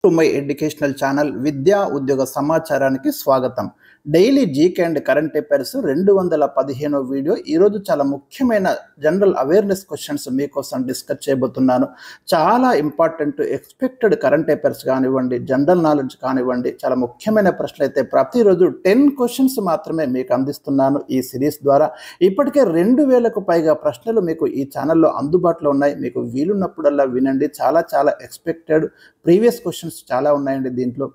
To my educational channel విద్యా ఉద్యోగ సమాచారానికి స్వాగతం. Daily GK and current affairs 215 video. ఈరోజు చాలా ముఖ్యమైన జనరల్ అవేర్నెస్ క్వశ్చన్స్ మీకోసం డిస్కస్ చేయబోతున్నాను. చాలా ఇంపార్టెంట్ ఎక్స్పెక్టెడ్ కరెంట్ అఫైర్స్ కానివ్వండి, జనరల్ నాలెడ్జ్ కానివ్వండి, చాలా ముఖ్యమైన ప్రశ్నలు అయితే ప్రతిరోజు 10 క్వశ్చన్స్ మాత్రమే మీకు అందిస్తున్నాను ఈ సిరీస్ ద్వారా. ఇప్పటికే 2000కు పైగా ప్రశ్నలు మీకు ఈ ఛానల్లో అందుబాటులో ఉన్నాయి. మీకు వీలున్నప్పుడల్లా వినండి. చాలా ఎక్స్పెక్టెడ్ ప్రీవియస్ క్వశ్చన్స్ చాలా ఉన్నాయండి దీంట్లో.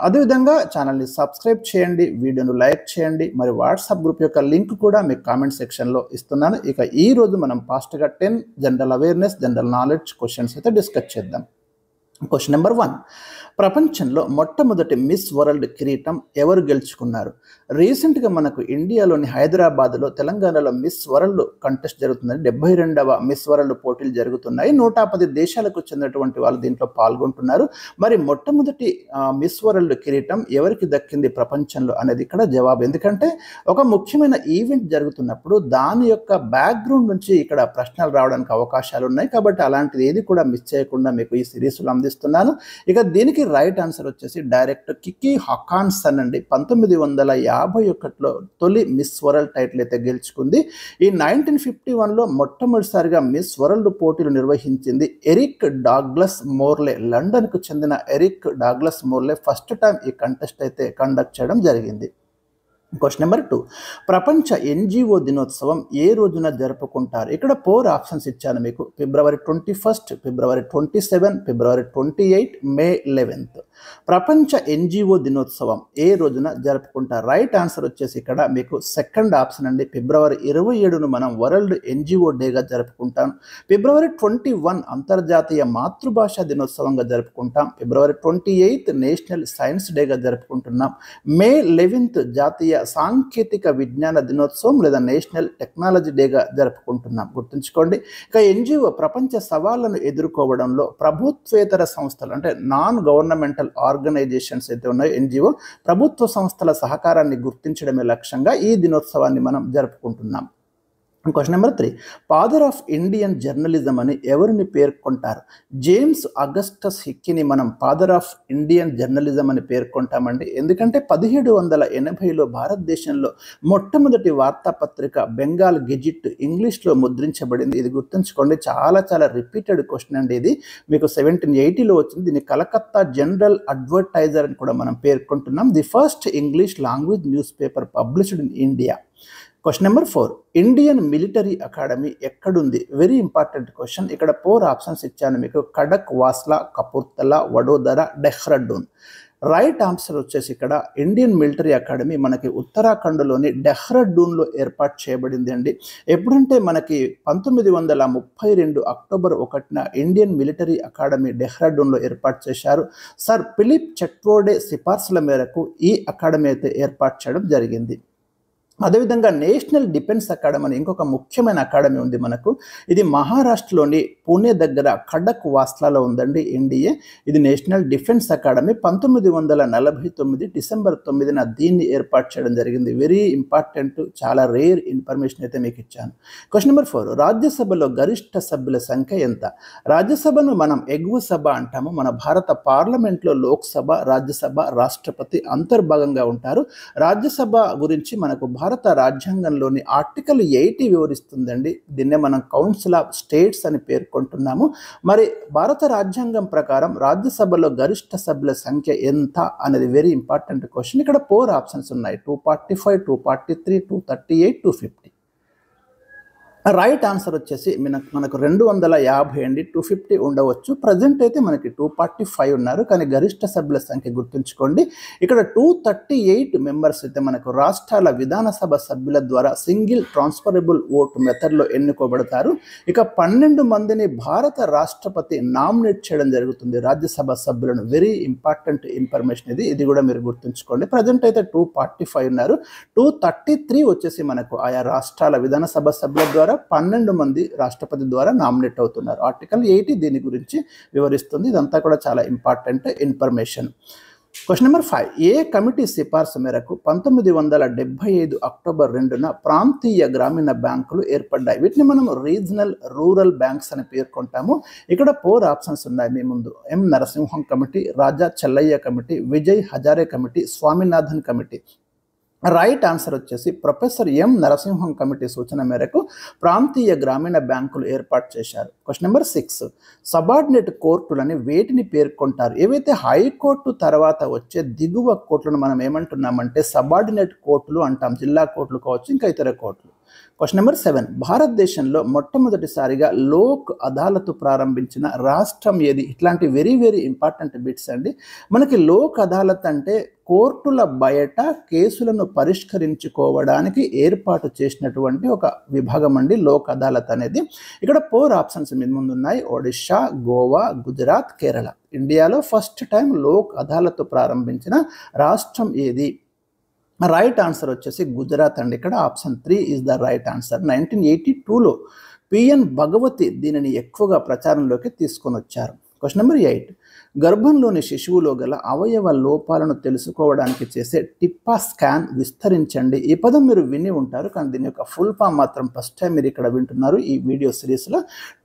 అదేవిధంగా ఛానల్ని సబ్స్క్రైబ్ చేయండి, వీడియోను లైక్ చేయండి. మరి వాట్సాప్ గ్రూప్ యొక్క లింక్ కూడా మీకు కామెంట్ సెక్షన్లో ఇస్తున్నాను. ఇక ఈ రోజు మనం ఫాస్ట్గా 10 general awareness, general knowledge questions అయితే డిస్కస్ చేద్దాం. Question number 1. ప్రపంచంలో మొట్టమొదటి మిస్ వరల్డ్ కిరీటం ఎవరు గెలుచుకున్నారు? రీసెంట్గా మనకు ఇండియాలోని హైదరాబాద్లో, తెలంగాణలో మిస్ వరల్డ్ కంటెస్ట్ జరుగుతుందని 72వ మిస్ వరల్డ్ పోటీలు జరుగుతున్నాయి. 110 దేశాలకు చెందినటువంటి వాళ్ళు దీంట్లో పాల్గొంటున్నారు. మరి మొట్టమొదటి మిస్ వరల్డ్ కిరీటం ఎవరికి దక్కింది ప్రపంచంలో అనేది ఇక్కడ జవాబు. ఎందుకంటే ఒక ముఖ్యమైన ఈవెంట్ జరుగుతున్నప్పుడు దాని యొక్క బ్యాక్గ్రౌండ్ నుంచి ఇక్కడ ప్రశ్నలు రావడానికి అవకాశాలు ఉన్నాయి. కాబట్టి అలాంటిది ఏది కూడా మిస్ చేయకుండా మీకు ఈ సిరీస్లో అందిస్తున్నాను. ఇక దీనికి రైట్ ఆన్సర్ వచ్చేసి డైరెక్ట్ కికీ హకాన్సన్ అండి. 1951లో తొలి మిస్ వరల్డ్ టైటిల్ అయితే గెలుచుకుంది. ఈ 1951లో మొట్టమొదటిసారిగా మిస్ వరల్డ్ పోటీలు నిర్వహించింది ఎరిక్ డాగ్లస్ మోర్లే. లండన్కు చెందిన ఎరిక్ డాగ్లస్ మోర్లే ఫస్ట్ టైం ఈ కంటెస్ట్ అయితే కండక్ట్ చేయడం జరిగింది. Question number 2. ప్రపంచ ఎన్జిఓ దినోత్సవం ఏ రోజున జరుపుకుంటారు? ఇక్కడ 4 ఆప్షన్స్ ఇచ్చాను మీకు. ఫిబ్రవరి 21, ఫిబ్రవరి 27, ఫిబ్రవరి 28, మే 11. ప్రపంచ ఎన్జిఓ దినోత్సవం ఏ రోజున జరుపుకుంటారు? రైట్ ఆన్సర్ వచ్చేసి ఇక్కడ మీకు సెకండ్ ఆప్షన్ అండి. ఫిబ్రవరి 27ను మనం వరల్డ్ ఎన్జిఓ డేగా జరుపుకుంటాం. ఫిబ్రవరి 21 అంతర్జాతీయ మాతృభాషా దినోత్సవంగా జరుపుకుంటాం. ఫిబ్రవరి 28 నేషనల్ సైన్స్ డేగా జరుపుకుంటున్నాం. మే 11 జాతీయ సాంకేతిక విజ్ఞాన దినోత్సవం లేదా నేషనల్ టెక్నాలజీ డేగా జరుపుకుంటున్నాం. గుర్తుంచుకోండి. ఇక ఎన్జిఓ ప్రపంచ సవాళ్లను ఎదుర్కోవడంలో ప్రభుత్వేతర సంస్థలు అంటే నాన్ గవర్నమెంటల్ ఆర్గనైజేషన్స్ అయితే ఉన్నాయో ఎన్జిఓ, ప్రభుత్వ సంస్థల సహకారాన్ని గుర్తించడమే లక్ష్యంగా ఈ దినోత్సవాన్ని మనం జరుపుకుంటున్నాం. Question number 3. Father of Indian journalism అని ఎవరిని పేర్కొంటారు? జేమ్స్ అగస్టస్ హిక్కీని మనం ఫాదర్ ఆఫ్ ఇండియన్ జర్నలిజం అని పేర్కొంటామండి. ఎందుకంటే 1780లో భారతదేశంలో మొట్టమొదటి వార్తాపత్రిక బెంగాల్ గెజిట్ ఇంగ్లీష్లో ముద్రించబడింది. ఇది గుర్తుంచుకోండి. చాలా రిపీటెడ్ క్వశ్చన్ అండి. ఇది మీకు 1780లో వచ్చింది. దీన్ని కలకత్తా జనరల్ అడ్వర్టైజర్ అని కూడా మనం పేర్కొంటున్నాం. The first English language newspaper published in India. Question number 4. Indian military academy ఎక్కడుంది? Very important question. ఇక్కడ 4 ఆప్షన్స్ ఇచ్చాను మీకు. Khadakwasla, Kapurthala, Vadodara, Dehradun. Right answer వచ్చేసి ఇక్కడ ఇండియన్ మిలిటరీ అకాడమీ మనకి ఉత్తరాఖండ్లోని డెహ్రాడూన్లో ఏర్పాటు చేయబడింది అండి. ఎప్పుడంటే మనకి 1932 అక్టోబర్ 1న ఇండియన్ మిలిటరీ అకాడమీ డెహ్రాడూన్లో ఏర్పాటు చేశారు. సర్ ఫిలిప్ చట్వోడే సిఫార్సుల మేరకు ఈ అకాడమీ అయితే ఏర్పాటు చేయడం జరిగింది. అదేవిధంగా నేషనల్ డిఫెన్స్ అకాడమీ అని ఇంకొక ముఖ్యమైన అకాడమీ ఉంది మనకు. ఇది మహారాష్ట్రలోని పూణే దగ్గర ఖడక్ వాస్లాలో ఉందండి ఎన్డీఏ. ఇది నేషనల్ డిఫెన్స్ అకాడమీ. 1949 డిసెంబర్ 9న దీన్ని ఏర్పాటు చేయడం జరిగింది. వెరీ ఇంపార్టెంట్, చాలా రేర్ ఇన్ఫర్మేషన్ అయితే మీకు ఇచ్చాను. Question number 4. రాజ్యసభలో గరిష్ట సభ్యుల సంఖ్య ఎంత? రాజ్యసభను మనం ఎగువ సభ అంటాము. మన భారత పార్లమెంట్లో లోక్సభ, రాజ్యసభ, రాష్ట్రపతి అంతర్భాగంగా ఉంటారు. రాజ్యసభ గురించి మనకు భారత రాజ్యాంగంలోని ఆర్టికల్ 80 వివరిస్తుందండి. దీన్నే మనం కౌన్సిల్ ఆఫ్ స్టేట్స్ అని పేర్కొంటున్నాము. మరి భారత రాజ్యాంగం ప్రకారం రాజ్యసభలో గరిష్ట సభ్యుల సంఖ్య ఎంత అనేది వెరీ ఇంపార్టెంట్ క్వశ్చన్. ఇక్కడ 4 ఆప్షన్స్ ఉన్నాయి. 245, 243, 238, 250. రైట్ ఆన్సర్ వచ్చేసి మనకు 250 అండి. 250 ఉండవచ్చు. ప్రజెంట్ అయితే మనకి 245 ఉన్నారు. కానీ గరిష్ట సభ్యుల సంఖ్య గుర్తుంచుకోండి. ఇక్కడ 238 మెంబర్స్ అయితే మనకు రాష్ట్రాల విధానసభ సభ్యుల ద్వారా సింగిల్ ట్రాన్స్ఫరబుల్ ఓట్ మెథడ్లో ఎన్నుకోబడతారు. ఇక 12 మందిని భారత రాష్ట్రపతి నామినేట్ చేయడం జరుగుతుంది రాజ్యసభ సభ్యులను. వెరీ ఇంపార్టెంట్ ఇన్ఫర్మేషన్ ఇది. ఇది కూడా మీరు గుర్తుంచుకోండి. ప్రజెంట్ అయితే 245 ఉన్నారు. 233 వచ్చేసి మనకు ఆయా రాష్ట్రాల విధానసభ సభ్యుల ద్వారా 12 మంది రాష్ట్రపతి ద్వారా నామినేట్ అవుతున్నారు. ఆర్టికల్ 80 దీని గురించి వివరిస్తుంది. ఇదంతా కూడా చాలా ఇంపార్టెంట్ ఇన్ఫర్మేషన్. Question number 5. ఏ కమిటీ సిఫార్సు మేరకు 1975 అక్టోబర్ 2న ప్రాంతీయ గ్రామీణ బ్యాంకులు ఏర్పడ్డాయి? వీటిని మనం రీజనల్ రూరల్ బ్యాంక్స్ అని పేర్కొంటాము. ఇక్కడ 4 ఆప్షన్స్ ఉన్నాయి మీ ముందు. M Narasimham committee, Raja Chelliah committee, Vijay Hazare committee, Swaminathan committee. Right answer వచ్చేసి ప్రొఫెసర్ ఎం నరసింహం కమిటీ సూచన మేరకు ప్రాంతీయ గ్రామీణ బ్యాంకులు ఏర్పాటు చేశారు. Question number 6. సబార్డినేట్ కోర్టులని వేటిని పేర్కొంటారు? ఏవైతే హైకోర్టు తర్వాత వచ్చే దిగువ కోర్టులను మనం ఏమంటున్నామంటే సబార్డినేట్ కోర్టులు అంటాం. జిల్లా కోర్టులు కావచ్చు, ఇంకా ఇతర కోర్టులు. Question number 7. భారతదేశంలో మొట్టమొదటిసారిగా లోక్ అదాలత్ ప్రారంభించిన రాష్ట్రం ఏది? ఇట్లాంటి వెరీ వెరీ ఇంపార్టెంట్ బిట్స్ అండి. మనకి లోక్ అదాలత్ అంటే కోర్టుల బయట కేసులను పరిష్కరించుకోవడానికి ఏర్పాటు చేసినటువంటి ఒక విభాగం అండి లోక్ అదాలత్ అనేది. ఇక్కడ 4 ఆప్షన్స్ మీ ముందు ఉన్నాయి. ఒడిషా, గోవా, గుజరాత్, కేరళ. ఇండియాలో ఫస్ట్ టైం లోక్ అదాలత్ ప్రారంభించిన రాష్ట్రం ఏది? రైట్ ఆన్సర్ వచ్చేసి గుజరాత్ అండి. ఇక్కడ option 3 is the right answer. 1982లో పిఎన్ భగవతి దీనిని ఎక్కువగా ప్రచారంలోకి తీసుకొని వచ్చారు. Question number 8. గర్భంలోని శిశువులో గల అవయవ లోపాలను తెలుసుకోవడానికి చేసే టిప్పా స్కాన్ విస్తరించండి. ఈ పదం మీరు విని ఉంటారు, కానీ దీని యొక్క ఫుల్ ఫామ్ మాత్రం ఫస్ట్ టైం మీరు ఇక్కడ వింటున్నారు ఈ వీడియో సిరీస్లో.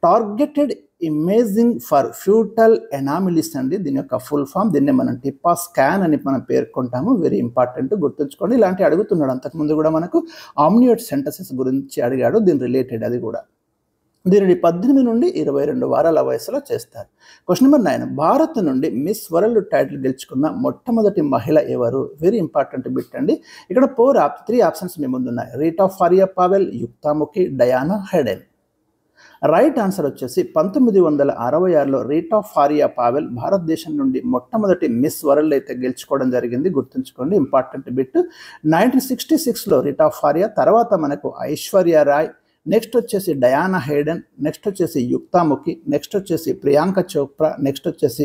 టార్గెటెడ్ ఇమేజింగ్ ఫర్ ఫ్యూటల్ ఎనామిలీస్ అండి దీని యొక్క ఫుల్ ఫామ్. దీన్ని మనం టిప్పా స్కాన్ అని మనం పేర్కొంటాము. వెరీ ఇంపార్టెంట్, గుర్తుంచుకోండి. ఇలాంటి అడుగుతున్నాడు. అంతకుముందు కూడా మనకు ఆమ్నియోట్ సెంటసిస్ గురించి అడిగాడు, దీని రిలేటెడ్ అది కూడా. దీనిని 18 నుండి 22 వారాల వయసులో చేస్తారు. Question number 9. భారత్ నుండి మిస్ వరల్డ్ టైటిల్ గెలుచుకున్న మొట్టమొదటి మహిళ ఎవరు? వెరీ ఇంపార్టెంట్ బిట్ అండి. ఇక్కడ 3 ఆప్షన్స్ మీ ముందు ఉన్నాయి. Reita Faria Powell, Yukta Mookhey, Diana Hayden. Right answer వచ్చేసి 1966లో రీటా ఫారియా పావెల్ భారతదేశం నుండి మొట్టమొదటి మిస్ వరల్డ్ అయితే గెలుచుకోవడం జరిగింది. గుర్తుంచుకోండి, ఇంపార్టెంట్ బిట్. 1966లో రీటా ఫారియా, తర్వాత మనకు ఐశ్వర్య రాయ్, నెక్స్ట్ వచ్చేసి డయానా హెడెన్, నెక్స్ట్ వచ్చేసి యుక్తాముఖి, నెక్స్ట్ వచ్చేసి ప్రియాంక చోప్రా, నెక్స్ట్ వచ్చేసి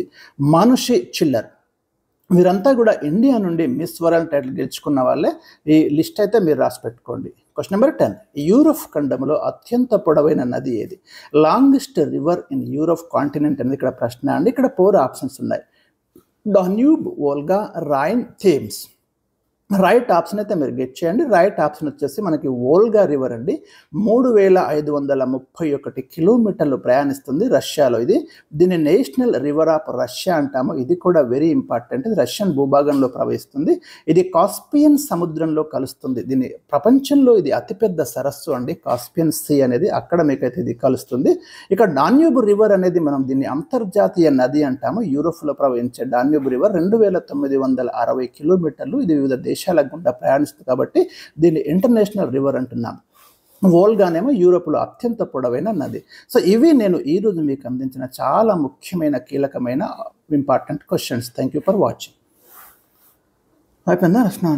మానుషి చిల్లర్. వీరంతా కూడా ఇండియా నుండి మిస్ వరల్డ్ టైటిల్ గెలుచుకున్న వాళ్ళే. ఈ లిస్ట్ అయితే మీరు రాసి పెట్టుకోండి. Question number 10. యూరప్ ఖండంలో అత్యంత పొడవైన నది ఏది? Longest river in Europe continent అనేది ఇక్కడ ప్రశ్న అండి. ఇక్కడ 4 ఆప్షన్స్ ఉన్నాయి. Danube, Volga, rain, Thames. Right option అయితే మీరు గెట్ చేయండి. రైట్ ఆప్షన్ వచ్చేసి మనకి వోల్గా రివర్ అండి. 3531 కిలోమీటర్లు ప్రయాణిస్తుంది రష్యాలో ఇది. దీన్ని నేషనల్ రివర్ ఆఫ్ రష్యా అంటాము. ఇది కూడా వెరీ ఇంపార్టెంట్. ఇది రష్యన్ భూభాగంలో ప్రవహిస్తుంది. ఇది కాస్పియన్ సముద్రంలో కలుస్తుంది. దీన్ని ప్రపంచంలో ఇది అతిపెద్ద సరస్సు అండి, కాస్పియన్ సీ అనేది. అక్కడ మీకైతే ఇది కలుస్తుంది. ఇక డాన్యూబ్ రివర్ అనేది మనం దీన్ని అంతర్జాతీయ నది అంటాము. యూరోప్లో ప్రవహించే డాన్యూబ్ రివర్ 2960 కిలోమీటర్లు. ఇది వివిధ దేశాల గుండా ప్రయాణిస్తుంది కాబట్టి దీన్ని ఇంటర్నేషనల్ రివర్ అంటున్నాం. వోల్గానేమో యూరోప్లో అత్యంత పొడవైన నది. సో ఇవి నేను ఈరోజు మీకు అందించిన చాలా ముఖ్యమైన కీలకమైన important questions. Thank you for watching. అయిపోయిందా రచన?